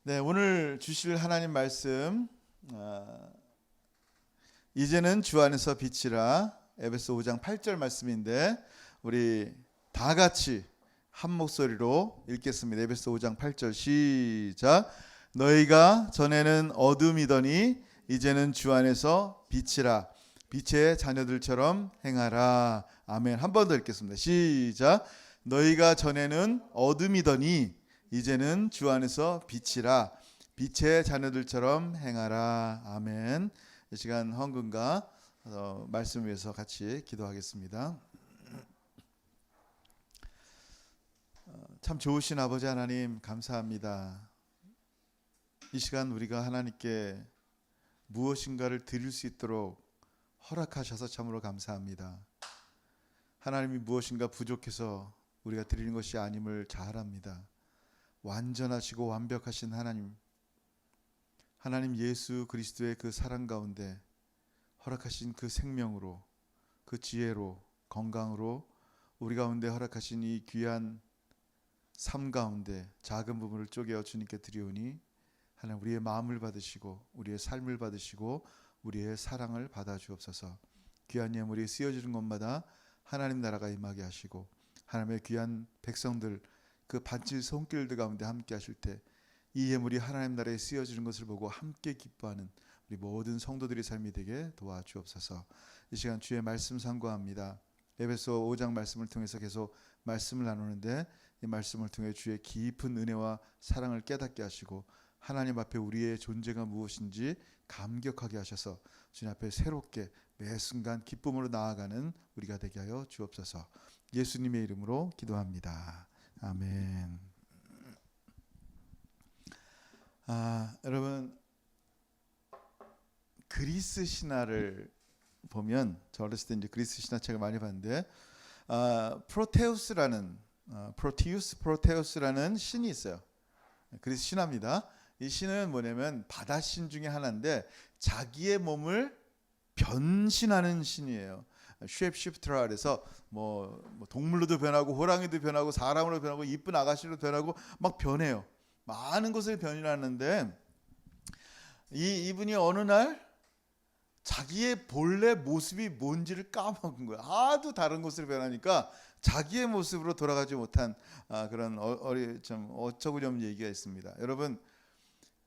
네, 오늘 주실 하나님 말씀 이제는 주 안에서 빛이라 에베소 5장 8절 말씀인데 우리 다 같이 한 목소리로 읽겠습니다. 에베소 5장 8절 시작. 너희가 전에는 어둠이더니 이제는 주 안에서 빛이라 빛의 자녀들처럼 행하라. 아멘. 한 번 더 읽겠습니다. 시작. 너희가 전에는 어둠이더니 이제는 주 안에서 빛이라 빛의 자녀들처럼 행하라. 아멘. 이 시간 헌금과 말씀 위해서 같이 기도하겠습니다. 참 좋으신 아버지 하나님 감사합니다. 이 시간 우리가 하나님께 무엇인가를 드릴 수 있도록 허락하셔서 참으로 감사합니다. 하나님이 무엇인가 부족해서 우리가 드리는 것이 아님을 잘 압니다. 완전하시고 완벽하신 하나님 예수 그리스도의 그 사랑 가운데 허락하신 그 생명으로, 그 지혜로, 건강으로 우리 가운데 허락하신 이 귀한 삶 가운데 작은 부분을 쪼개어 주님께 드리오니 하나님 우리의 마음을 받으시고 우리의 삶을 받으시고 우리의 사랑을 받아 주옵소서. 귀한 예물이 쓰여지는 곳마다 하나님 나라가 임하게 하시고 하나님의 귀한 백성들 그 반칠 손길들 가운데 함께 하실 때 이 예물이 하나님 나라에 쓰여지는 것을 보고 함께 기뻐하는 우리 모든 성도들의 삶이 되게 도와주옵소서. 이 시간 주의 말씀 상고합니다. 에베소 5장 말씀을 통해서 계속 말씀을 나누는데 이 말씀을 통해 주의 깊은 은혜와 사랑을 깨닫게 하시고 하나님 앞에 우리의 존재가 무엇인지 감격하게 하셔서 주님 앞에 새롭게 매 순간 기쁨으로 나아가는 우리가 되게 하여 주옵소서. 예수님의 이름으로 기도합니다. 아멘. 여러분 그리스 신화를 보면 저 어렸을 때 이제 그리스 신화책을 많이 봤는데 프로테우스라는 신이 있어요. 그리스 신화입니다. 이 신은 뭐냐면 바다신 중에 하나인데 자기의 몸을 변신하는 신이에요. 쉐입시프트라 그래서 뭐 동물로도 변하고 호랑이도 변하고 사람으로 변하고 이쁜 아가씨로 변하고 막 변해요. 많은 것을 변신하는데 이분이 어느 날 자기의 본래 모습이 뭔지를 까먹은 거예요. 하도 다른 것으로 변하니까 자기의 모습으로 돌아가지 못한 그런 좀 어처구니없는 얘기가 있습니다. 여러분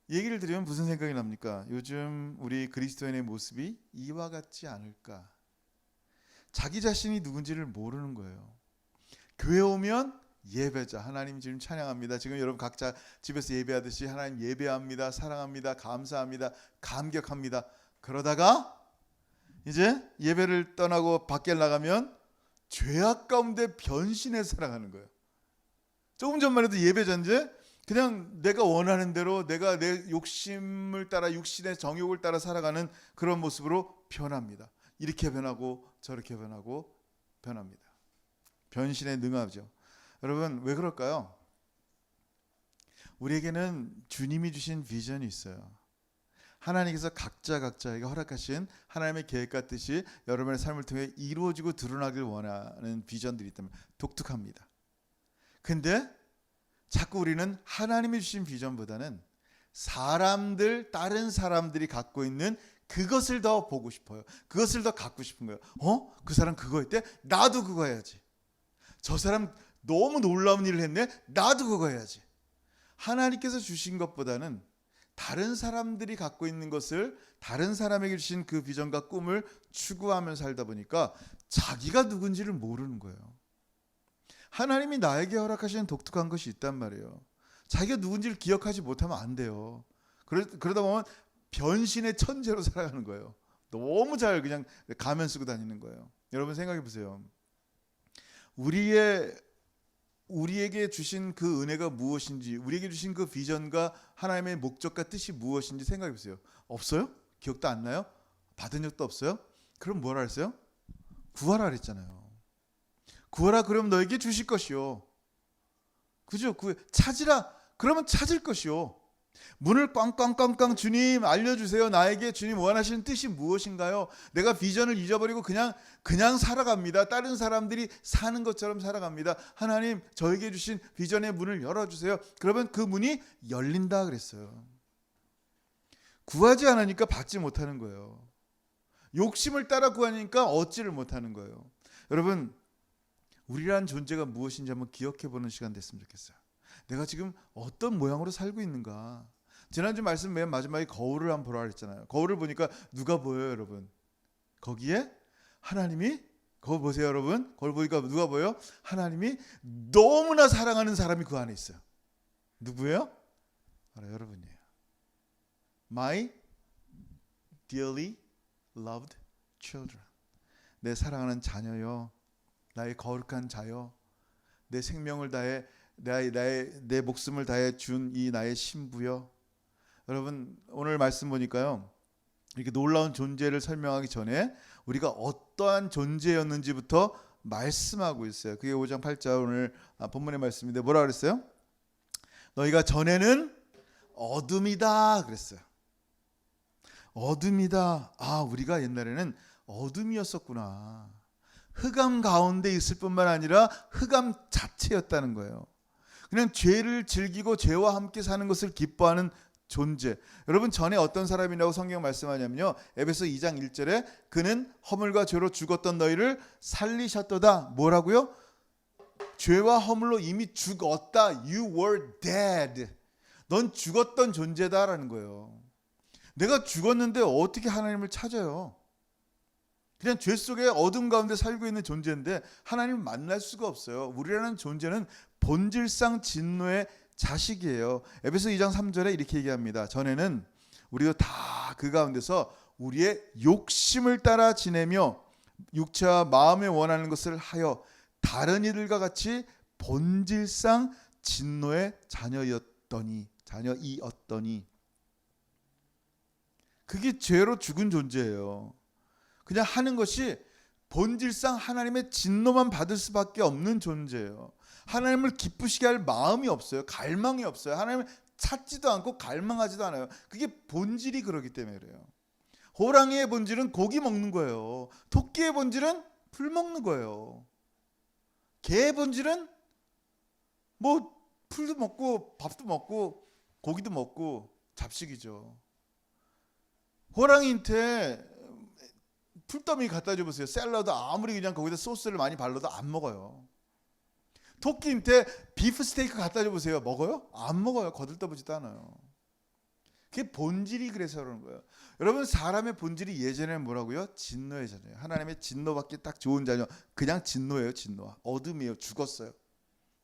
얘기를 들으면 무슨 생각이 납니까? 요즘 우리 그리스도인의 모습이 이와 같지 않을까? 자기 자신이 누군지를 모르는 거예요. 교회 오면 예배자 하나님 지금 찬양합니다. 지금 여러분 각자 집에서 예배하듯이 하나님 예배합니다. 사랑합니다. 감사합니다. 감격합니다. 그러다가 이제 예배를 떠나고 밖에 나가면 죄악 가운데 변신해 살아가는 거예요. 조금 전만 해도 예배자인데 그냥 내가 원하는 대로 내가 내 욕심을 따라 육신의 정욕을 따라 살아가는 그런 모습으로 변합니다. 이렇게 변하고 저렇게 변하고 변합니다. 변신에 능하죠. 여러분 왜 그럴까요? 우리에게는 주님이 주신 비전이 있어요. 하나님께서 각자에게 허락하신 하나님의 계획과 뜻이 여러분의 삶을 통해 이루어지고 드러나길 원하는 비전들이 있다면 독특합니다. 근데 자꾸 우리는 하나님이 주신 비전보다는 다른 사람들이 갖고 있는 그것을 더 보고 싶어요. 그것을 더 갖고 싶은 거예요. 그 사람 그거 했대? 나도 그거 해야지. 저 사람 너무 놀라운 일을 했네? 나도 그거 해야지. 하나님께서 주신 것보다는 다른 사람들이 갖고 있는 것을 다른 사람에게 주신 그 비전과 꿈을 추구하며 살다 보니까 자기가 누군지를 모르는 거예요. 하나님이 나에게 허락하시는 독특한 것이 있단 말이에요. 자기가 누군지를 기억하지 못하면 안 돼요. 그러다 보면 변신의 천재로 살아가는 거예요. 너무 잘 그냥 가면 쓰고 다니는 거예요. 여러분 생각해 보세요. 우리에게 주신 그 은혜가 무엇인지, 우리에게 주신 그 비전과 하나님의 목적과 뜻이 무엇인지 생각해 보세요. 없어요? 기억도 안 나요? 받은 적도 없어요? 그럼 뭐라 했어요? 구하라 그랬잖아요. 구하라 그러면 너에게 주실 것이요. 그죠? 찾으라 그러면 찾을 것이요. 문을 꽝꽝꽝꽝 주님 알려주세요. 나에게 주님 원하시는 뜻이 무엇인가요? 내가 비전을 잊어버리고 그냥 살아갑니다. 다른 사람들이 사는 것처럼 살아갑니다. 하나님 저에게 주신 비전의 문을 열어주세요. 그러면 그 문이 열린다 그랬어요. 구하지 않으니까 받지 못하는 거예요. 욕심을 따라 구하니까 얻지를 못하는 거예요. 여러분, 우리란 존재가 무엇인지 한번 기억해 보는 시간 됐으면 좋겠어요. 내가 지금 어떤 모양으로 살고 있는가. 지난주 말씀 맨 마지막에 거울을 한번 보라 그랬잖아요. 거울을 보니까 누가 보여요, 여러분? 거기에 하나님이, 거울 보세요, 여러분. 거울 보니까 누가 보여요? 하나님이 너무나 사랑하는 사람이 그 안에 있어요. 누구예요? 바로 여러분이에요. My dearly loved children. 내 사랑하는 자녀요. 나의 거룩한 자요. 내 생명을 다해 내 목숨을 다해 준 이 나의 신부요. 여러분, 오늘 말씀 보니까요, 이렇게 놀라운 존재를 설명하기 전에 우리가 어떠한 존재였는지부터 말씀하고 있어요. 그게 5장 8절 오늘 본문의 말씀인데 뭐라 그랬어요? 너희가 전에는 어둠이다 그랬어요. 어둠이다. 아, 우리가 옛날에는 어둠이었었구나. 흑암 가운데 있을 뿐만 아니라 흑암 자체였다는 거예요. 그냥 죄를 즐기고 죄와 함께 사는 것을 기뻐하는 존재. 여러분, 전에 어떤 사람이라고 성경 말씀하냐면요, 에베소 2장 1절에 그는 허물과 죄로 죽었던 너희를 살리셨도다. 뭐라고요? 죄와 허물로 이미 죽었다. You were dead. 넌 죽었던 존재다라는 거예요. 내가 죽었는데 어떻게 하나님을 찾아요? 그냥 죄 속에 어둠 가운데 살고 있는 존재인데 하나님을 만날 수가 없어요. 우리라는 존재는 본질상 진노의 자식이에요. 에베소 2장 3절에 이렇게 얘기합니다. 전에는 우리도 다 그 가운데서 우리의 욕심을 따라 지내며 육체와 마음에 원하는 것을 하여 다른 이들과 같이 본질상 진노의 자녀이었더니 그게 죄로 죽은 존재예요. 그냥 하는 것이 본질상 하나님의 진노만 받을 수밖에 없는 존재예요. 하나님을 기쁘시게 할 마음이 없어요. 갈망이 없어요. 하나님을 찾지도 않고 갈망하지도 않아요. 그게 본질이 그러기 때문에 그래요. 호랑이의 본질은 고기 먹는 거예요. 토끼의 본질은 풀 먹는 거예요. 개의 본질은 뭐 풀도 먹고 밥도 먹고 고기도 먹고 잡식이죠. 호랑이한테 풀더미 갖다 줘보세요. 샐러드 아무리 그냥 거기다 소스를 많이 발라도 안 먹어요. 토끼한테 비프 스테이크 갖다 줘보세요. 먹어요? 안 먹어요. 거들떠보지도 않아요. 그게 본질이 그래서 그러는 거예요. 여러분, 사람의 본질이 예전에는 뭐라고요? 진노의 자녀예요. 하나님의 진노받기 딱 좋은 자녀. 그냥 진노예요. 진노. 어둠이에요. 죽었어요.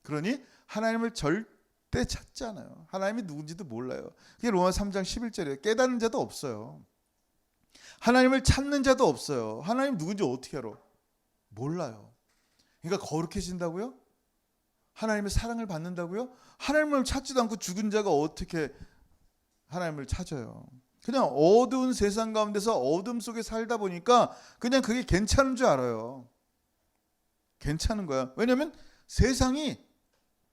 그러니 하나님을 절대 찾지 않아요. 하나님이 누군지도 몰라요. 그게 로마 3장 11절이에요. 깨닫는 자도 없어요. 하나님을 찾는 자도 없어요. 하나님 누군지 어떻게 알아? 몰라요. 그러니까 거룩해진다고요? 하나님의 사랑을 받는다고요? 하나님을 찾지도 않고 죽은 자가 어떻게 하나님을 찾아요? 그냥 어두운 세상 가운데서 어둠 속에 살다 보니까 그냥 그게 괜찮은 줄 알아요. 괜찮은 거야. 왜냐하면 세상이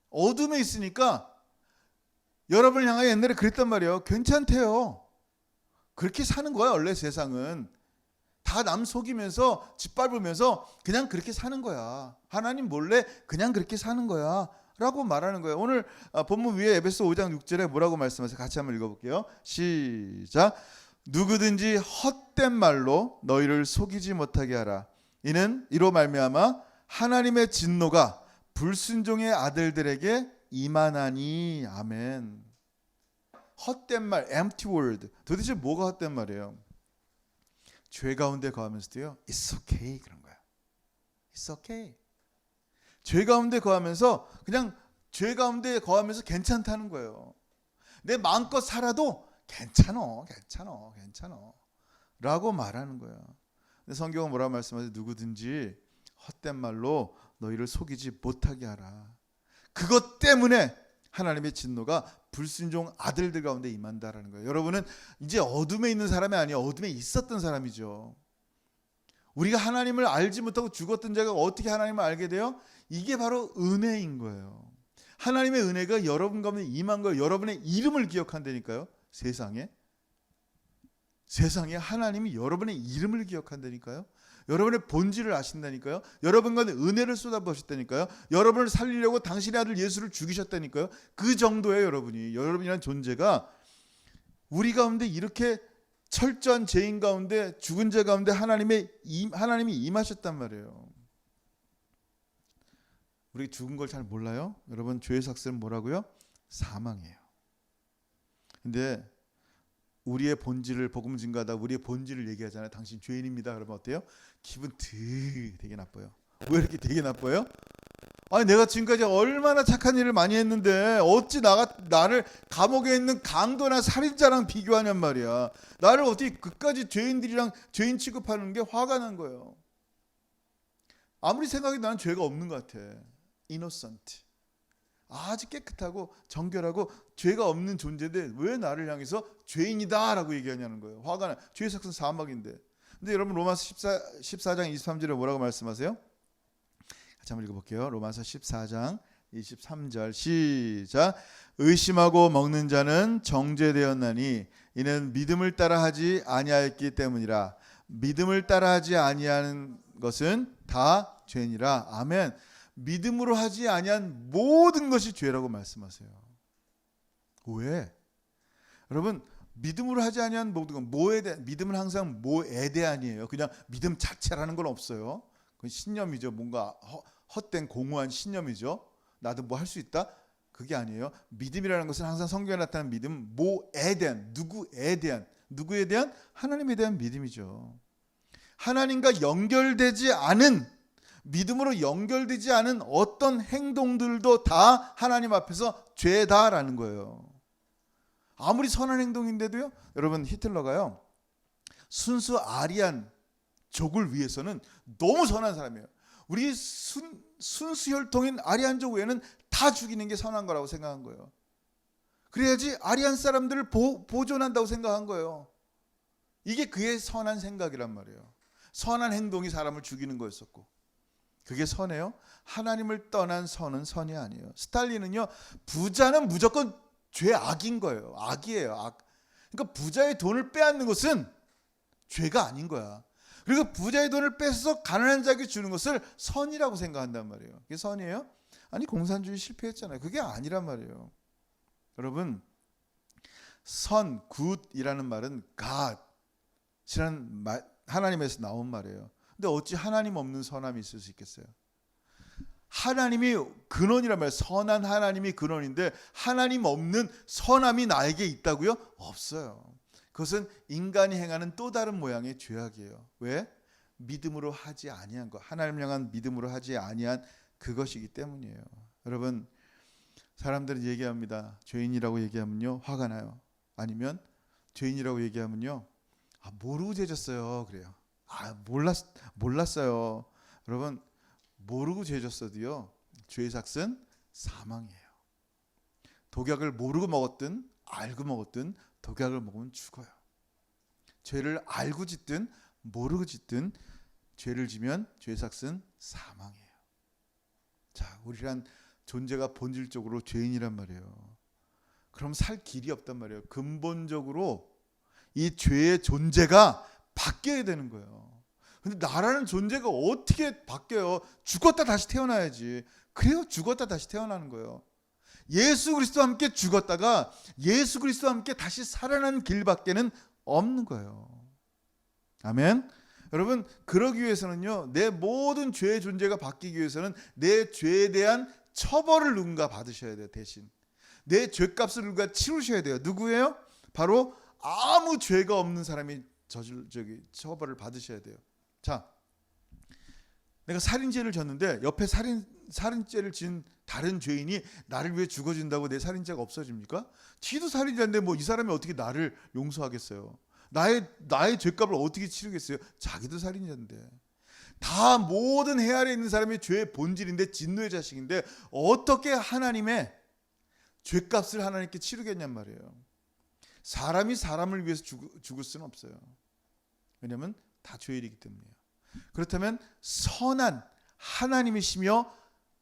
어둠에 있으니까 여러분을 향하여 옛날에 그랬단 말이에요. 괜찮대요. 그렇게 사는 거야. 원래 세상은 다 남 속이면서 짓밟으면서 그냥 그렇게 사는 거야. 하나님 몰래 그냥 그렇게 사는 거야 라고 말하는 거예요. 오늘 본문 위에 에베소 5장 6절에 뭐라고 말씀하세요? 같이 한번 읽어볼게요. 시작. 누구든지 헛된 말로 너희를 속이지 못하게 하라. 이로 말미암아 하나님의 진노가 불순종의 아들들에게 임하나니. 아멘. 헛된 말, empty word. 도대체 뭐가 헛된 말이에요? 죄 가운데 거하면서도요, it's okay 그런 거야. It's okay. 죄 가운데 거하면서 그냥 죄 가운데 거하면서 괜찮다는 거예요. 내 마음껏 살아도 괜찮어 라고 말하는 거예요. 근데 성경은 뭐라고 말씀하세요? 누구든지 헛된 말로 너희를 속이지 못하게 하라. 그것 때문에 하나님의 진노가 불순종 아들들 가운데 임한다라는 거예요. 여러분은 이제 어둠에 있는 사람이 아니에요. 어둠에 있었던 사람이죠. 우리가 하나님을 알지 못하고 죽었던 자가 어떻게 하나님을 알게 돼요? 이게 바로 은혜인 거예요. 하나님의 은혜가 여러분 가운데 임한 거예요. 여러분의 이름을 기억한다니까요. 세상에 하나님이 여러분의 이름을 기억한다니까요. 여러분의 본질을 아신다니까요. 여러분 가운데 은혜를 쏟아부으셨다니까요. 여러분을 살리려고 당신의 아들 예수를 죽이셨다니까요. 그 정도예요. 여러분이란 존재가 우리 가운데 이렇게 철저한 죄인 가운데 죽은 자 가운데 하나님이 임하셨단 말이에요. 우리 죽은 걸 잘 몰라요. 여러분 죄의 삭스는 뭐라고요? 사망이에요. 근데 우리의 본질을 복음 증거하다 우리의 본질을 얘기하잖아요. 당신 죄인입니다. 그러면 어때요? 기분 되게 나빠요. 왜 이렇게 되게 나빠요? 아니 내가 지금까지 얼마나 착한 일을 많이 했는데 어찌 나를 감옥에 있는 강도나 살인자랑 비교하냔 말이야. 나를 어떻게 그까지 죄인 취급하는 게 화가 난 거예요. 아무리 생각해도 나는 죄가 없는 것 같아. innocent. 아주 깨끗하고 정결하고 죄가 없는 존재인데 왜 나를 향해서 죄인이다 라고 얘기하냐는 거예요. 화가 나. 죄의 삭은 사망인데. 근데 여러분 로마서 14장 23절에 뭐라고 말씀하세요? 같이 한번 읽어볼게요. 로마서 14장 23절 시작. 의심하고 먹는 자는 정죄되었나니 이는 믿음을 따라 하지 아니하였기 때문이라. 믿음을 따라 하지 아니하는 것은 다 죄니라. 아멘. 믿음으로 하지 아니한 모든 것이 죄라고 말씀하세요. 왜? 여러분 믿음으로 하지 아니한 모든 건 뭐에 대한 믿음은 항상 뭐에 대한이에요. 그냥 믿음 자체라는 건 없어요. 그건 신념이죠. 뭔가 헛된 공허한 신념이죠. 나도 뭐 할 수 있다? 그게 아니에요. 믿음이라는 것은 항상 성경에 나타나는 믿음 뭐에 대한 누구에 대한 하나님에 대한 믿음이죠. 하나님과 연결되지 않은 믿음으로 연결되지 않은 어떤 행동들도 다 하나님 앞에서 죄다라는 거예요. 아무리 선한 행동인데도요. 여러분 히틀러가요. 순수 아리안족을 위해서는 너무 선한 사람이에요. 우리 순수 혈통인 아리안족 외에는 다 죽이는 게 선한 거라고 생각한 거예요. 그래야지 아리안 사람들을 보존한다고 생각한 거예요. 이게 그의 선한 생각이란 말이에요. 선한 행동이 사람을 죽이는 거였었고. 그게 선해요? 하나님을 떠난 선은 선이 아니에요. 스탈린은요. 부자는 무조건 죄악인 거예요. 악이에요. 악. 그러니까 부자의 돈을 빼앗는 것은 죄가 아닌 거야. 그리고 부자의 돈을 뺏어서 가난한 자에게 주는 것을 선이라고 생각한단 말이에요. 그게 선이에요? 아니 공산주의 실패했잖아요. 그게 아니란 말이에요. 여러분 선, 굿이라는 말은 God이라는 하나님에서 나온 말이에요. 근데 어찌 하나님 없는 선함이 있을 수 있겠어요? 하나님이 근원이란 말이에요. 선한 하나님이 근원인데 하나님 없는 선함이 나에게 있다고요? 없어요. 그것은 인간이 행하는 또 다른 모양의 죄악이에요. 왜? 믿음으로 하지 아니한 것. 하나님을 향한 믿음으로 하지 아니한 그것이기 때문이에요. 여러분 사람들은 얘기합니다. 죄인이라고 얘기하면요 화가 나요. 아니면 죄인이라고 얘기하면요 모르고 죄졌어요 그래요. 몰랐어요. 여러분 모르고 죄졌어도요 죄의 삭은 사망이에요. 독약을 모르고 먹었든 알고 먹었든 독약을 먹으면 죽어요. 죄를 알고 짓든 모르고 짓든 죄를 지면 죄의 삭은 사망이에요. 자, 우리란 존재가 본질적으로 죄인이란 말이에요. 그럼 살 길이 없단 말이에요. 근본적으로 이 죄의 존재가 바뀌어야 되는 거예요. 근데 나라는 존재가 어떻게 바뀌어요? 죽었다 다시 태어나야지. 그래요, 죽었다 다시 태어나는 거예요. 예수 그리스도와 함께 죽었다가 예수 그리스도와 함께 다시 살아나는 길밖에는 없는 거예요. 아멘. 여러분 그러기 위해서는요 내 모든 죄의 존재가 바뀌기 위해서는 내 죄에 대한 처벌을 누군가 받으셔야 돼요. 대신 내 죄값을 누군가 치르셔야 돼요. 누구예요? 바로 아무 죄가 없는 사람이 처벌을 받으셔야 돼요. 자, 내가 살인죄를 졌는데 옆에 살인죄를 지은 다른 죄인이 나를 위해 죽어준다고 내 살인죄가 없어집니까? 지도 살인자인데 뭐 이 사람이 어떻게 나를 용서하겠어요? 나의 죄값을 어떻게 치르겠어요? 자기도 살인자인데. 다 모든 해 아래 있는 사람이 죄의 본질인데 진노의 자식인데 어떻게 하나님의 죄값을 하나님께 치르겠냔 말이에요. 사람이 사람을 위해서 죽을 수는 없어요. 왜냐하면 다 죄인이기 때문이에요. 그렇다면 선한 하나님이시며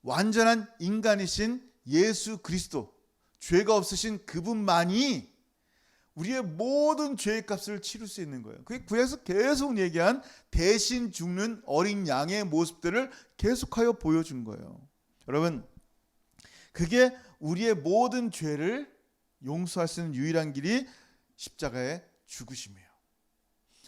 완전한 인간이신 예수 그리스도, 죄가 없으신 그분만이 우리의 모든 죄의 값을 치를 수 있는 거예요. 그게 구약에서 계속 얘기한 대신 죽는 어린 양의 모습들을 계속하여 보여준 거예요. 여러분, 그게 우리의 모든 죄를 용서할 수 있는 유일한 길이 십자가의 죽으심이에요.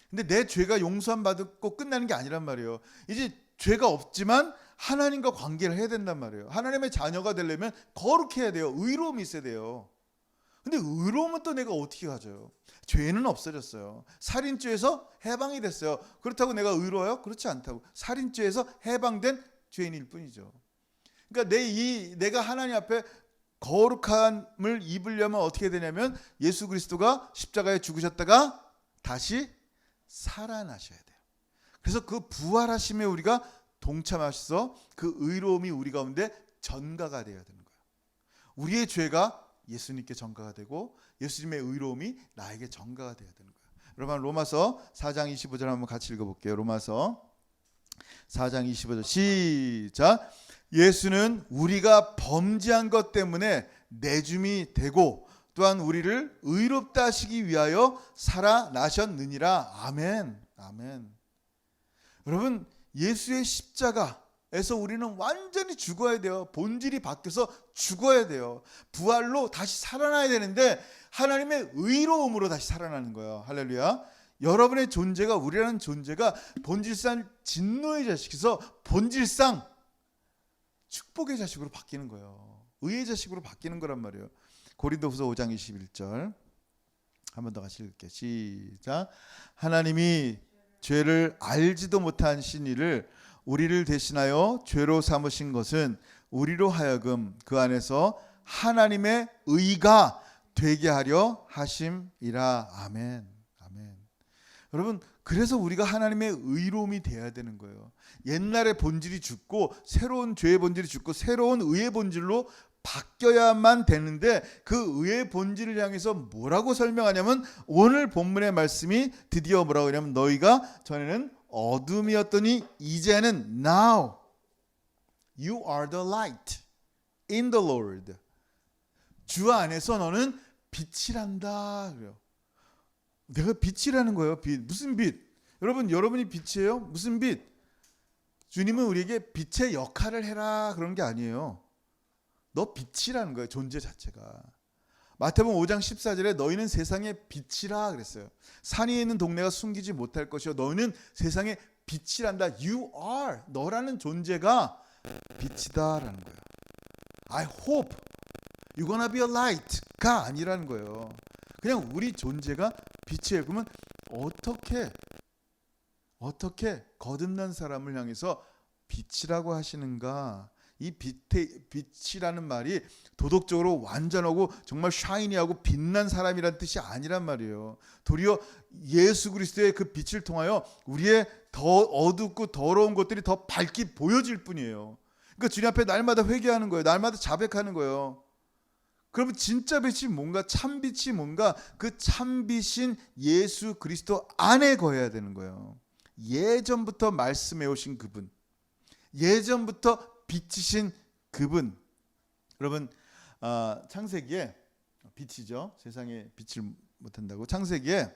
근데 내 죄가 용서함 받고 끝나는 게 아니란 말이에요. 이제 죄가 없지만 하나님과 관계를 해야 된단 말이에요. 하나님의 자녀가 되려면 거룩해야 돼요. 의로움이 있어야 돼요. 근데 의로움은 또 내가 어떻게 가져요? 죄는 없어졌어요. 살인죄에서 해방이 됐어요. 그렇다고 내가 의로워요? 그렇지 않다고. 살인죄에서 해방된 죄인일 뿐이죠. 그러니까 내가 하나님 앞에 거룩함을 입으려면 어떻게 되냐면 예수 그리스도가 십자가에 죽으셨다가 다시 살아나셔야 돼요. 그래서 그 부활하심에 우리가 동참하셔서 그 의로움이 우리 가운데 전가가 되어야 되는 거예요. 우리의 죄가 예수님께 전가가 되고 예수님의 의로움이 나에게 전가가 되어야 되는 거예요. 여러분, 로마서 4장 25절 한번 같이 읽어볼게요. 로마서 4장 25절 시작. 예수는 우리가 범죄한 것 때문에 내줌이 되고 또한 우리를 의롭다 하시기 위하여 살아나셨느니라. 아멘. 아멘. 여러분, 예수의 십자가에서 우리는 완전히 죽어야 돼요. 본질이 바뀌어서 죽어야 돼요. 부활로 다시 살아나야 되는데 하나님의 의로움으로 다시 살아나는 거예요. 할렐루야. 여러분의 존재가, 우리라는 존재가 본질상 진노의 자식에서 본질상 축복의 자식으로 바뀌는 거예요. 의의 자식으로 바뀌는 거란 말이에요. 고린도후서 5장 21절 한 번 더 같이 읽을게요. 시작. 하나님이 죄를 알지도 못한 신이를 우리를 대신하여 죄로 삼으신 것은 우리로 하여금 그 안에서 하나님의 의가 되게 하려 하심이라. 아멘. 아멘. 여러분, 그래서 우리가 하나님의 의로움이 돼야 되는 거예요. 옛날의 본질이 죽고 새로운 죄의 본질이 죽고 새로운 의의 본질로 바뀌어야만 되는데 그 의의 본질을 향해서 뭐라고 설명하냐면 오늘 본문의 말씀이 드디어 뭐라고 하냐면 너희가 전에는 어둠이었더니 이제는 now you are the light in the Lord. 주 안에서 너는 빛이란다. 그래요. 내가 빛이라는 거예요. 빛. 무슨 빛? 여러분이 빛이에요? 무슨 빛? 주님은 우리에게 빛의 역할을 해라 그런 게 아니에요. 너 빛이라는 거예요. 존재 자체가. 마태복음 5장 14절에 너희는 세상의 빛이라 그랬어요. 산 위에 있는 동네가 숨기지 못할 것이요 너희는 세상의 빛이란다. You are. 너라는 존재가 빛이다라는 거예요. I hope you're gonna be a light가 아니라는 거예요. 그냥 우리 존재가 빛이에요. 그러면 어떻게 거듭난 사람을 향해서 빛이라고 하시는가? 이 빛이라는 말이 도덕적으로 완전하고 정말 샤이니하고 빛난 사람이란 뜻이 아니란 말이에요. 도리어 예수 그리스도의 그 빛을 통하여 우리의 더 어둡고 더러운 것들이 더 밝게 보여질 뿐이에요. 그러니까 주님 앞에 날마다 회개하는 거예요. 날마다 자백하는 거예요. 그러면 진짜 빛이 뭔가, 참 빛이 뭔가, 그 참빛인 예수 그리스도 안에 거해야 되는 거예요. 예전부터 말씀해 오신 그분, 예전부터 빛이신 그분. 여러분, 창세기에 빛이죠. 세상에 빛을 못한다고. 창세기에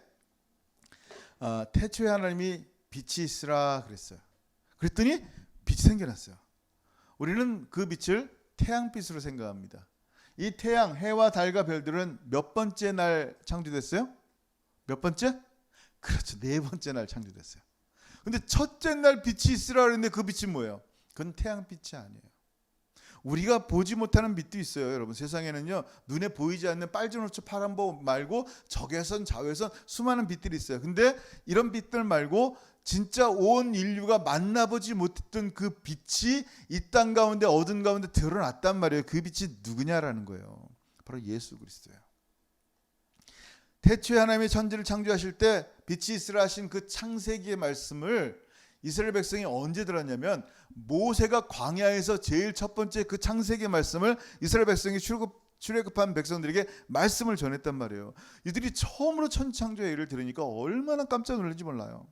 태초에 하나님이 빛이 있으라 그랬어요. 그랬더니 빛이 생겨났어요. 우리는 그 빛을 태양빛으로 생각합니다. 이 태양, 해와 달과 별들은 몇 번째 날 창조됐어요? 몇 번째? 그렇죠. 4번째 날 창조됐어요. 근데 첫째 날 빛이 있으라 그랬는데 그 빛이 뭐예요? 그건 태양빛이 아니에요. 우리가 보지 못하는 빛도 있어요. 여러분, 세상에는요 눈에 보이지 않는 빨주노초 파란보 말고 적외선 자외선 수많은 빛들이 있어요. 근데 이런 빛들 말고 진짜 온 인류가 만나보지 못했던 그 빛이 이 땅 가운데 어둠 가운데 드러났단 말이에요. 그 빛이 누구냐라는 거예요. 바로 예수 그리스도예요. 태초에 하나님의 천지를 창조하실 때 빛이 있으라 하신 그 창세기의 말씀을 이스라엘 백성이 언제 들었냐면 모세가 광야에서 제일 첫 번째 그 창세기의 말씀을 이스라엘 백성이 출애굽한 백성들에게 말씀을 전했단 말이에요. 이들이 처음으로 천지 창조의 일을 들으니까 얼마나 깜짝 놀란지 몰라요.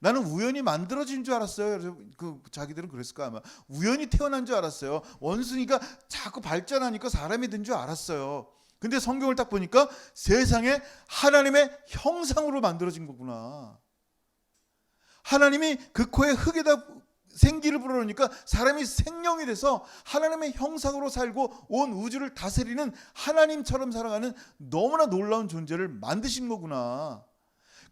나는 우연히 만들어진 줄 알았어요. 그래서 자기들은 그랬을 거야 아마. 우연히 태어난 줄 알았어요. 원숭이가 자꾸 발전하니까 사람이 된 줄 알았어요. 근데 성경을 딱 보니까 세상에 하나님의 형상으로 만들어진 거구나. 하나님이 그 코에 흙에다 생기를 불어넣으니까 사람이 생명이 돼서 하나님의 형상으로 살고 온 우주를 다스리는 하나님처럼 살아가는 너무나 놀라운 존재를 만드신 거구나.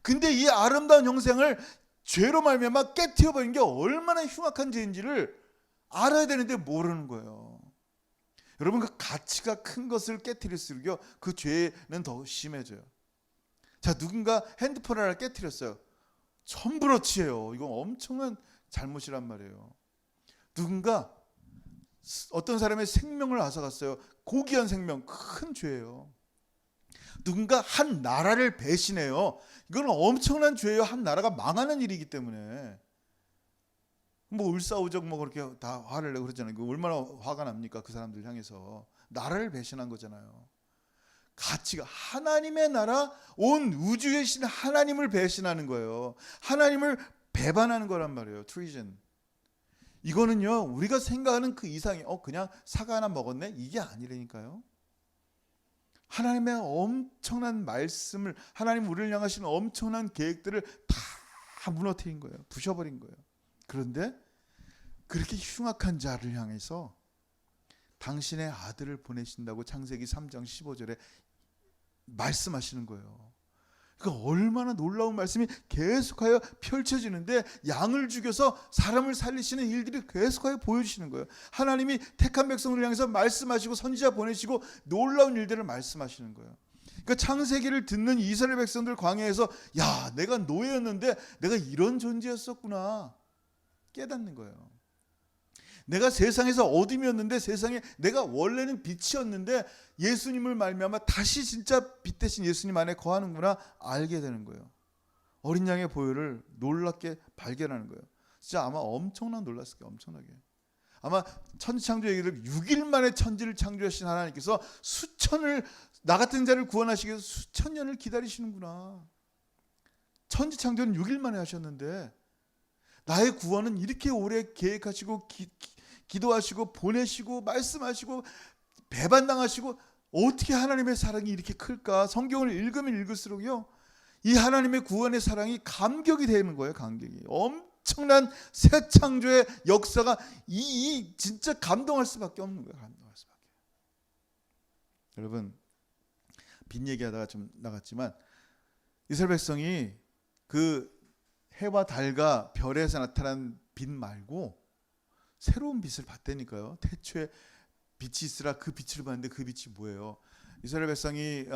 근데 이 아름다운 형상을 죄로 말미암아 깨트려버린 게 얼마나 흉악한 죄인지를 알아야 되는데 모르는 거예요. 여러분, 그 가치가 큰 것을 깨트릴수록요 그 죄는 더 심해져요. 자, 누군가 핸드폰 하나를 깨트렸어요. 천불어치예요. 이건 엄청난 잘못이란 말이에요. 누군가 어떤 사람의 생명을 앗아갔어요. 고귀한 생명, 큰 죄예요. 누군가 한 나라를 배신해요. 이건 엄청난 죄예요. 한 나라가 망하는 일이기 때문에. 뭐 을사오적 뭐 그렇게 다 화를 내고 그러잖아요. 얼마나 화가 납니까? 그 사람들 향해서. 나라를 배신한 거잖아요. 가치가 하나님의 나라, 온 우주의 신 하나님을 배신하는 거예요. 하나님을 배반하는 거란 말이에요. 트리전. 이거는요 우리가 생각하는 그 이상이 그냥 사과 하나 먹었네 이게 아니라니까요. 하나님의 엄청난 말씀을, 하나님 우리를 향하시는 엄청난 계획들을 다 무너뜨린 거예요. 부셔버린 거예요. 그런데 그렇게 흉악한 자를 향해서 당신의 아들을 보내신다고 창세기 3장 15절에 말씀하시는 거예요. 그러니까 얼마나 놀라운 말씀이 계속하여 펼쳐지는데 양을 죽여서 사람을 살리시는 일들이 계속하여 보여주시는 거예요. 하나님이 택한 백성을 향해서 말씀하시고 선지자 보내시고 놀라운 일들을 말씀하시는 거예요. 그러니까 창세기를 듣는 이스라엘 백성들 광야에서 야, 내가 노예였는데 내가 이런 존재였었구나 깨닫는 거예요. 내가 세상에서 어둠이었는데 세상에 내가 원래는 빛이었는데 예수님을 말미암아 다시 진짜 빛 대신 예수님 안에 거하는구나 알게 되는 거예요. 어린 양의 보혈을 놀랍게 발견하는 거예요. 진짜 아마 엄청난 놀랐을 거예요. 엄청나게. 아마 천지창조 얘기를 6일 만에 천지를 창조하신 하나님께서 나 같은 자를 구원하시기 위해서 수천 년을 기다리시는구나. 천지창조는 6일 만에 하셨는데 나의 구원은 이렇게 오래 계획하시고 기도하시고 보내시고 말씀하시고 배반당하시고 어떻게 하나님의 사랑이 이렇게 클까? 성경을 읽으면 읽을수록요 이 하나님의 구원의 사랑이 감격이 되는 거예요. 감격이. 엄청난 새 창조의 역사가 이 진짜 감동할 수밖에 없는 거예요. 감동할 수밖에. 여러분, 빛 얘기하다가 좀 나갔지만 이스라엘 백성이 그 해와 달과 별에서 나타난 빛 말고 새로운 빛을 봤다니까요. 태초에 빛이 있으라 그 빛을 봤는데 그 빛이 뭐예요? 이스라엘 백성이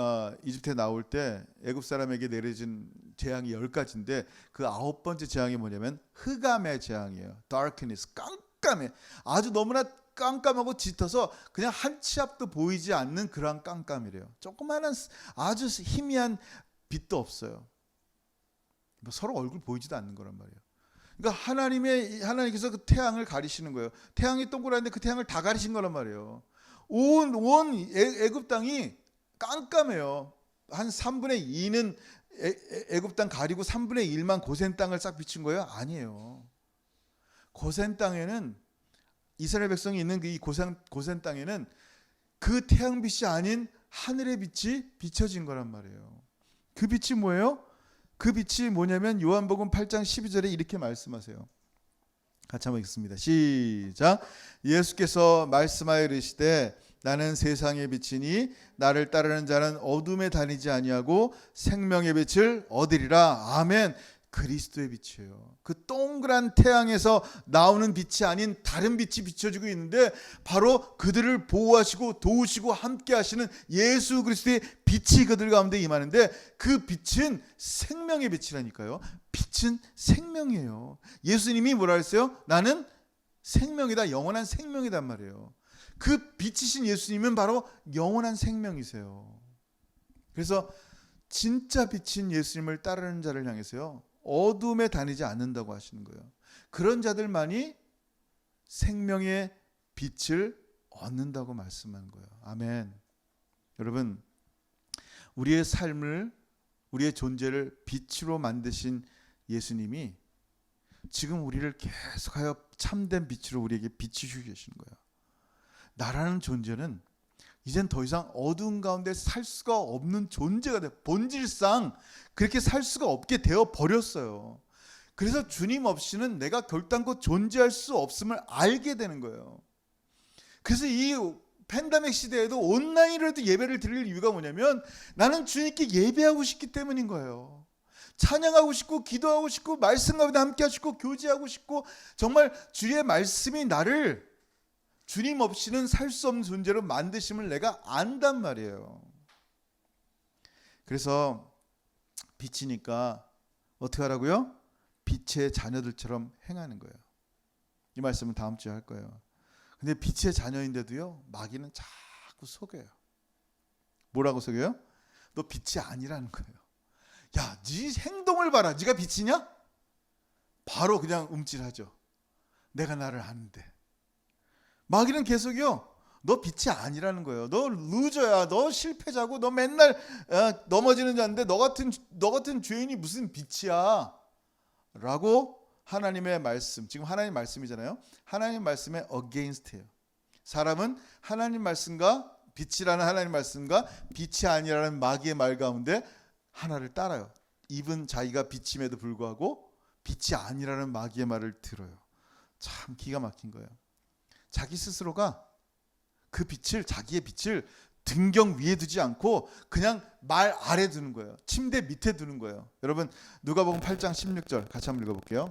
이집트에 나올 때 애굽 사람에게 내려진 재앙이 10가지인데 그 9번째 재앙이 뭐냐면 흑암의 재앙이에요. darkness, 깜깜해. 아주 너무나 깜깜하고 짙어서 그냥 한 치 앞도 보이지 않는 그런 깜깜이래요. 조그마한 아주 희미한 빛도 없어요. 서로 얼굴 보이지도 않는 거란 말이에요. 그러니까 하나님께서 그 태양을 가리시는 거예요. 태양이 동그란데 그 태양을 다 가리신 거란 말이에요. 온 애굽 땅이 깜깜해요. 한 3분의 2는 애굽 땅 가리고 3분의 1만 고센 땅을 싹 비친 거예요? 아니에요. 고센 땅에는 이스라엘 백성이 있는 이 고센 땅에는 그 태양빛이 아닌 하늘의 빛이 비춰진 거란 말이에요. 그 빛이 뭐예요? 그 빛이 뭐냐면 요한복음 8장 12절에 이렇게 말씀하세요. 같이 한번 읽습니다. 시작. 예수께서 말씀하여 이르시되 나는 세상의 빛이니 나를 따르는 자는 어둠에 다니지 아니하고 생명의 빛을 얻으리라. 아멘. 그리스도의 빛이에요. 그 동그란 태양에서 나오는 빛이 아닌 다른 빛이 비춰지고 있는데 바로 그들을 보호하시고 도우시고 함께 하시는 예수 그리스도의 빛이 그들 가운데 임하는데 그 빛은 생명의 빛이라니까요. 빛은 생명이에요. 예수님이 뭐라 했어요? 나는 생명이다. 영원한 생명이단 말이에요. 그 빛이신 예수님은 바로 영원한 생명이세요. 그래서 진짜 빛인 예수님을 따르는 자를 향해서요 어둠에 다니지 않는다고 하시는 거예요. 그런 자들만이 생명의 빛을 얻는다고 말씀하는 거예요. 아멘. 여러분, 우리의 삶을, 우리의 존재를 빛으로 만드신 예수님이 지금 우리를 계속하여 참된 빛으로 우리에게 비추시고 계시는 거예요. 나라는 존재는 이젠 더 이상 어두운 가운데 살 수가 없는 존재가 돼. 본질상 그렇게 살 수가 없게 되어 버렸어요. 그래서 주님 없이는 내가 결단코 존재할 수 없음을 알게 되는 거예요. 그래서 이 팬데믹 시대에도 온라인으로도 예배를 드릴 이유가 뭐냐면 나는 주님께 예배하고 싶기 때문인 거예요. 찬양하고 싶고 기도하고 싶고 말씀 가운데 함께 하시고 교제하고 싶고 정말 주의 말씀이 나를 주님 없이는 살 수 없는 존재로 만드심을 내가 안단 말이에요. 그래서 빛이니까 어떻게 하라고요? 빛의 자녀들처럼 행하는 거예요. 이 말씀은 다음 주에 할 거예요. 근데 빛의 자녀인데도요, 마귀는 자꾸 속여요. 뭐라고 속여요? 너 빛이 아니라는 거예요. 야, 네 행동을 봐라. 네가 빛이냐? 바로 그냥 움찔하죠. 내가 나를 아는데. 마귀는 계속요, 너 빛이 아니라는 거예요. 너 루저야, 너 실패자고, 너 맨날 넘어지는 자인데 너 같은 죄인이 무슨 빛이야? 라고 하나님의 말씀, 지금 하나님 말씀이잖아요. 하나님 말씀에 against예요. 사람은 하나님 말씀과 빛이라는 하나님 말씀과 빛이 아니라는 마귀의 말 가운데 하나를 따라요. 입은 자기가 빛임에도 불구하고 빛이 아니라는 마귀의 말을 들어요. 참 기가 막힌 거예요. 자기 스스로가 그 빛을, 자기의 빛을 등경 위에 두지 않고 그냥 말 아래 두는 거예요. 침대 밑에 두는 거예요. 여러분 누가복음 8장 16절 같이 한번 읽어볼게요.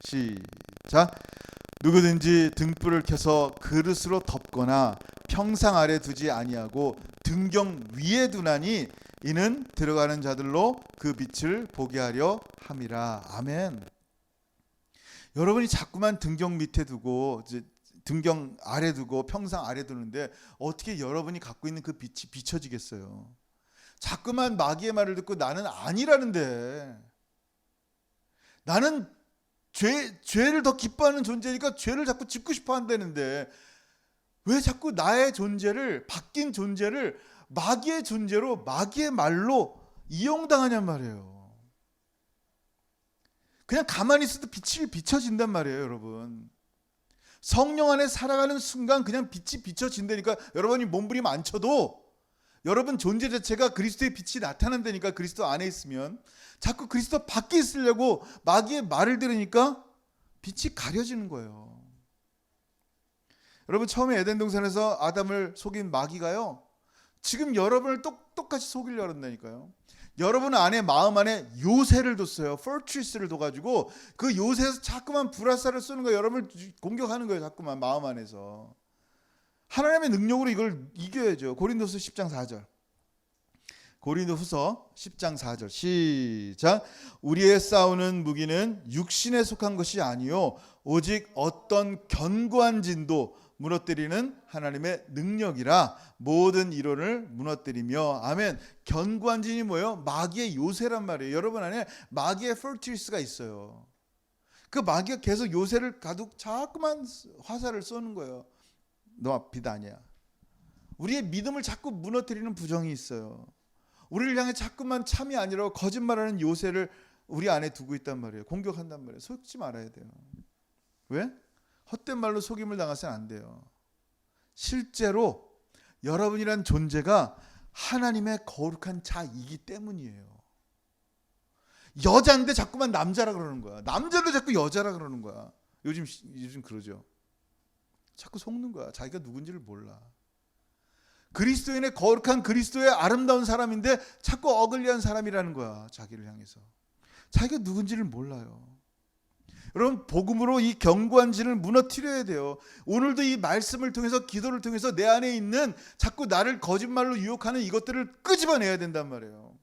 시작. 누구든지 등불을 켜서 그릇으로 덮거나 평상 아래 두지 아니하고 등경 위에 두나니 이는 들어가는 자들로 그 빛을 보게 하려 함이라. 아멘. 여러분이 자꾸만 등경 밑에 두고 등경 아래 두고 평상 아래 두는데 어떻게 여러분이 갖고 있는 그 빛이 비춰지겠어요? 자꾸만 마귀의 말을 듣고 나는 아니라는데, 나는 죄를 더 기뻐하는 존재니까 죄를 자꾸 짓고 싶어 한다는데 왜 자꾸 나의 존재를, 바뀐 존재를 마귀의 존재로, 마귀의 말로 이용당하냔 말이에요. 그냥 가만히 있어도 빛이 비춰진단 말이에요, 여러분. 성령 안에 살아가는 순간 그냥 빛이 비춰진다니까. 여러분이 몸부림 안 쳐도 여러분 존재 자체가 그리스도의 빛이 나타난다니까. 그리스도 안에 있으면 자꾸 그리스도 밖에 있으려고 마귀의 말을 들으니까 빛이 가려지는 거예요. 여러분 처음에 에덴 동산에서 아담을 속인 마귀가요, 지금 여러분을 똑같이 속이려고 한다니까요. 여러분 안에, 마음 안에 요새를 뒀어요. 포트리스를 둬가지고 그 요새에서 자꾸만 불화살을 쏘는 거예요. 여러분을 공격하는 거예요. 자꾸만 마음 안에서. 하나님의 능력으로 이걸 이겨야죠. 고린도서 10장 4절. 고린도후서 10장 4절 시작. 우리의 싸우는 무기는 육신에 속한 것이 아니요 오직 어떤 견고한 진도 무너뜨리는 하나님의 능력이라 모든 이론을 무너뜨리며. 아멘. 견고한 진이 뭐예요? 마귀의 요새란 말이에요. 여러분 안에 마귀의 포트리스가 있어요. 그 마귀가 계속 요새를 가득 자꾸만 화살을 쏘는 거예요. 너 빛 아니야. 우리의 믿음을 자꾸 무너뜨리는 부정이 있어요. 우리를 향해 자꾸만 참이 아니라 거짓말하는 요새를 우리 안에 두고 있단 말이에요. 공격한단 말이에요. 속지 말아야 돼요. 왜? 헛된 말로 속임을 당하서는 안 돼요. 실제로 여러분이란 존재가 하나님의 거룩한 자이기 때문이에요. 여자인데 자꾸만 남자라 그러는 거야. 남자도 자꾸 여자라 그러는 거야. 요즘 그러죠. 자꾸 속는 거야. 자기가 누군지를 몰라. 그리스도인의 거룩한 그리스도의 아름다운 사람인데 자꾸 어글리한 사람이라는 거야. 자기를 향해서. 자기가 누군지를 몰라요. 여러분 복음으로 이 견고한 진을 무너뜨려야 돼요. 오늘도 이 말씀을 통해서, 기도를 통해서 내 안에 있는 자꾸 나를 거짓말로 유혹하는 이것들을 끄집어내야 된단 말이에요.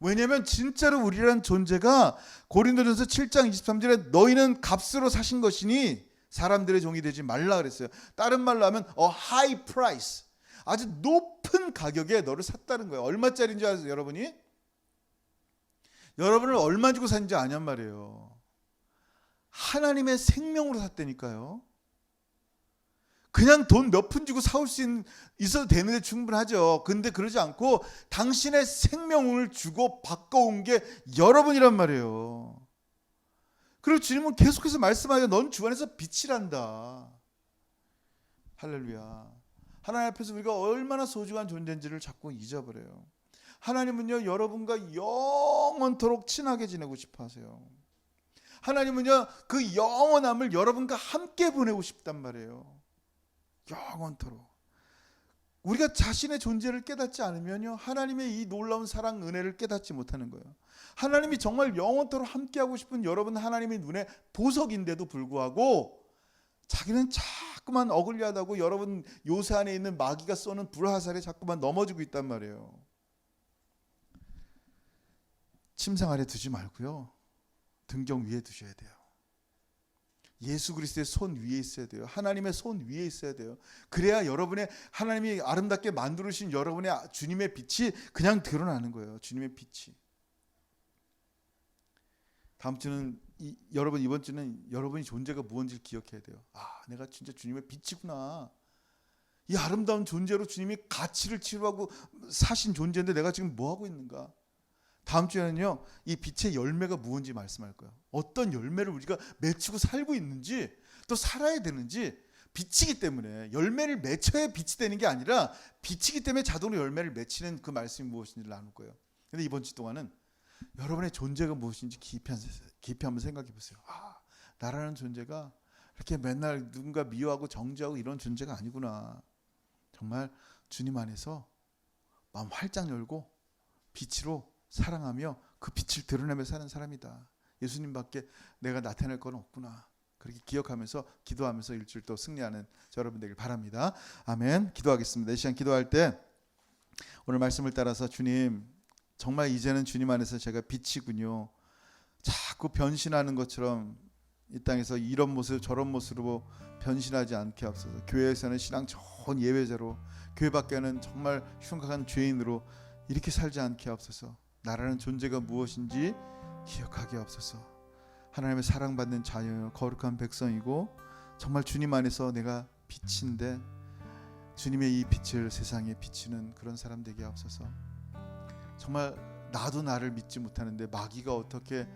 왜냐하면 진짜로 우리라는 존재가 고린도전서 7장 23절에 너희는 값으로 사신 것이니 사람들의 종이 되지 말라 그랬어요. 다른 말로 하면 a high price, 아주 높은 가격에 너를 샀다는 거예요. 얼마짜리인지 아세요, 여러분이? 여러분을 얼마 주고 산지 아냔 말이에요. 하나님의 생명으로 샀다니까요. 그냥 돈 몇 푼 주고 사올 수 있어도 되는데 충분하죠. 근데 그러지 않고 당신의 생명을 주고 바꿔온 게 여러분이란 말이에요. 그리고 주님은 계속해서 말씀하여 넌 주 안에서 빛이란다. 할렐루야. 하나님 앞에서 우리가 얼마나 소중한 존재인지를 자꾸 잊어버려요. 하나님은요, 여러분과 영원토록 친하게 지내고 싶어 하세요. 하나님은요, 그 영원함을 여러분과 함께 보내고 싶단 말이에요. 영원토록. 우리가 자신의 존재를 깨닫지 않으면요, 하나님의 이 놀라운 사랑, 은혜를 깨닫지 못하는 거예요. 하나님이 정말 영원토록 함께하고 싶은 여러분, 하나님의 눈에 보석인데도 불구하고 자기는 자꾸만 어글리하다고 여러분 요새 안에 있는 마귀가 쏘는 불화살에 자꾸만 넘어지고 있단 말이에요. 침상 아래 두지 말고요, 등경 위에 두셔야 돼요. 예수 그리스도의 손 위에 있어야 돼요. 하나님의 손 위에 있어야 돼요. 그래야 여러분의, 하나님이 아름답게 만들으신 여러분의 주님의 빛이 그냥 드러나는 거예요. 주님의 빛이. 다음 주는 여러분, 이번 주는 여러분이 존재가 무엇인지를 기억해야 돼요. 아, 내가 진짜 주님의 빛이구나. 이 아름다운 존재로 주님이 가치를 치루하고 사신 존재인데 내가 지금 뭐 하고 있는가? 다음 주에는요, 이 빛의 열매가 무엇인지 말씀할 거예요. 어떤 열매를 우리가 맺히고 살고 있는지, 또 살아야 되는지. 빛이기 때문에 열매를 맺혀야 빛이 되는 게 아니라 빛이기 때문에 자동으로 열매를 맺히는 그 말씀이 무엇인지를 나눌 거예요. 근데 이번 주 동안은 여러분의 존재가 무엇인지 깊이 한번 생각해 보세요. 아, 나라는 존재가 이렇게 맨날 누군가 미워하고 정죄하고 이런 존재가 아니구나. 정말 주님 안에서 마음 활짝 열고 빛으로 사랑하며 그 빛을 드러내며 사는 사람이다. 예수님밖에 내가 나타낼 건 없구나. 그렇게 기억하면서 기도하면서 일주일 또 승리하는 저 여러분 되길 바랍니다. 아멘. 기도하겠습니다. 이 시간 기도할 때 오늘 말씀을 따라서 주님, 정말 이제는 주님 안에서 제가 빛이군요. 자꾸 변신하는 것처럼 이 땅에서 이런 모습 저런 모습으로 변신하지 않게 하옵소서. 교회에서는 신앙 좋은 예배자로, 교회 밖에는 정말 흉악한 죄인으로 이렇게 살지 않게 하옵소서. 나라는 존재가 무엇인지 기억하게 하옵소서. 하나님의 사랑받는 자녀요, 거룩한 백성이고 정말 주님 안에서 내가 빛인데 주님의 이 빛을 세상에 비추는 그런 사람 되게 하옵소서. 정말 나도 나를 믿지 못하는데 마귀가 어떻게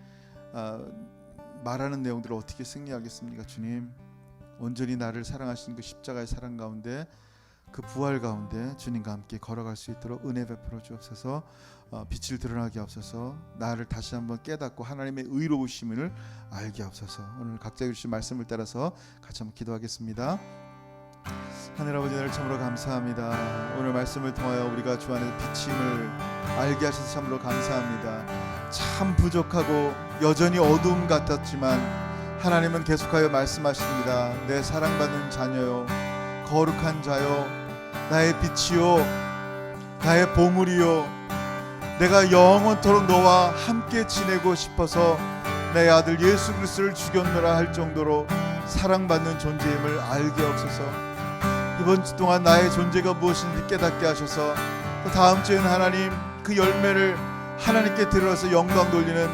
말하는 내용들을 어떻게 승리하겠습니까? 주님, 온전히 나를 사랑하신 그 십자가의 사랑 가운데, 그 부활 가운데 주님과 함께 걸어갈 수 있도록 은혜 베풀어 주옵소서. 빛을 드러나게 하옵소서. 나를 다시 한번 깨닫고 하나님의 의로우심을 알게 하옵소서. 오늘 각자 주신 말씀을 따라서 같이 한번 기도하겠습니다. 하늘 아버지, 나를 참으로 감사합니다. 오늘 말씀을 통하여 우리가 주 안에 빛임을 알게 하셔서 참으로 감사합니다. 참 부족하고 여전히 어두움 같았지만 하나님은 계속하여 말씀하십니다. 내 사랑받는 자녀요, 거룩한 자요, 나의 빛이요, 나의 보물이요, 내가 영원토록 너와 함께 지내고 싶어서 내 아들 예수 그리스도를 죽였노라 할 정도로 사랑받는 존재임을 알게 하옵소서. 이번 주 동안 나의 존재가 무엇인지 깨닫게 하셔서 또 다음 주에는 하나님 그 열매를 하나님께 드려서 영광 돌리는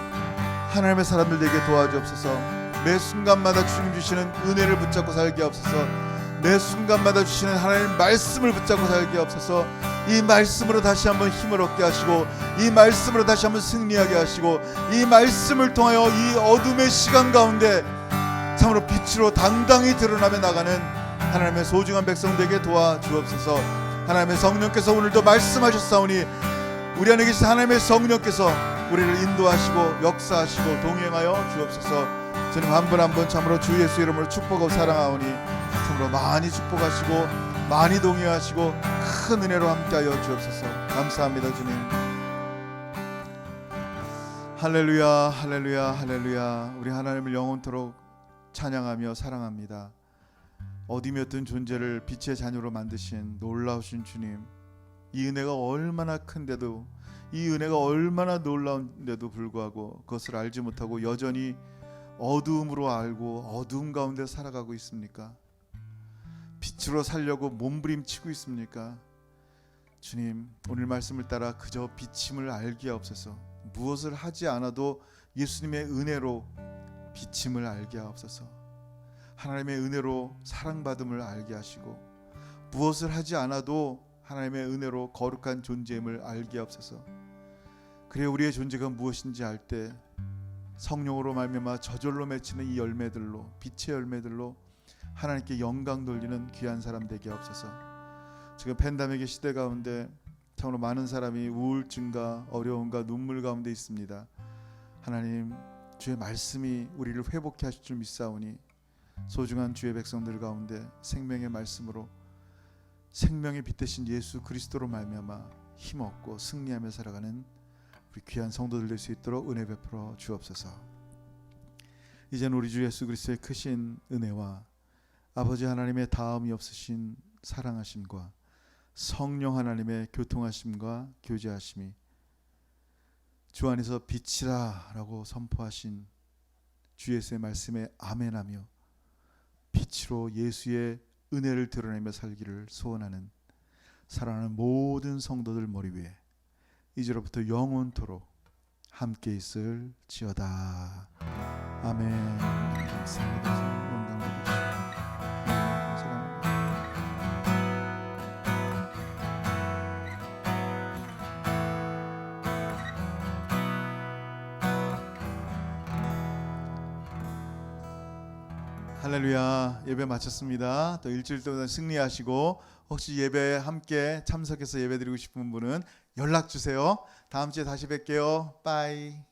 하나님의 사람들 되게 도와주옵소서. 매 순간마다 주님 주시는 은혜를 붙잡고 살게 하옵소서. 매 순간마다 주시는 하나님 말씀을 붙잡고 살게 하옵소서. 이 말씀으로 다시 한번 힘을 얻게 하시고, 이 말씀으로 다시 한번 승리하게 하시고, 이 말씀을 통하여 이 어둠의 시간 가운데 참으로 빛으로 당당히 드러나며 나가는 하나님의 소중한 백성되게 도와주옵소서. 하나님의 성령께서 오늘도 말씀하셨사오니 우리 안에 계신 하나님의 성령께서 우리를 인도하시고 역사하시고 동행하여 주옵소서. 주님, 한 분 한 분 참으로 주 예수 이름으로 축복하고 사랑하오니 참으로 많이 축복하시고 많이 동행하시고 큰 은혜로 함께하여 주옵소서. 감사합니다 주님. 할렐루야, 할렐루야, 할렐루야. 우리 하나님을 영원토록 찬양하며 사랑합니다. 어둠이었던 존재를 빛의 자녀로 만드신 놀라우신 주님, 이 은혜가 얼마나 큰데도, 이 은혜가 얼마나 놀라운데도 불구하고 그것을 알지 못하고 여전히 어두움으로 알고 어두움 가운데 살아가고 있습니까? 빛으로 살려고 몸부림치고 있습니까? 주님, 오늘 말씀을 따라 그저 비침을 알게 하옵소서. 무엇을 하지 않아도 예수님의 은혜로 비침을 알게 하옵소서. 하나님의 은혜로 사랑받음을 알게 하시고, 무엇을 하지 않아도 하나님의 은혜로 거룩한 존재임을 알게 하옵소서. 그래 우리의 존재가 무엇인지 알 때 성령으로 말미암아 저절로 맺히는 이 열매들로, 빛의 열매들로 하나님께 영광 돌리는 귀한 사람 되게 하옵소서. 지금 팬데믹의 시대 가운데 참으로 많은 사람이 우울증과 어려움과 눈물 가운데 있습니다. 하나님, 주의 말씀이 우리를 회복케 하실 줄 믿사오니 소중한 주의 백성들 가운데 생명의 말씀으로 생명의 빛 되신 예수 그리스도로 말미암아 힘없고 승리하며 살아가는 우리 귀한 성도들 될 수 있도록 은혜 베풀어 주옵소서. 이제는 우리 주 예수 그리스도의 크신 은혜와 아버지 하나님의 다음이 없으신 사랑하심과 성령 하나님의 교통하심과 교제하심이 주 안에서 빛이라 라고 선포하신 주 예수의 말씀에 아멘하며 빛으로 예수의 은혜를 드러내며 살기를 소원하는 사랑하는 모든 성도들 머리 위에 이제로부터 영원토록 함께 있을 지어다. 아멘. 감사합니다. 영광 받으시고 사랑합니다. 할렐루야. 예배 마쳤습니다. 또 일주일 동안 승리하시고 혹시 예배에 함께 참석해서 예배 드리고 싶은 분은 연락 주세요. 다음 주에 다시 뵐게요. 빠이.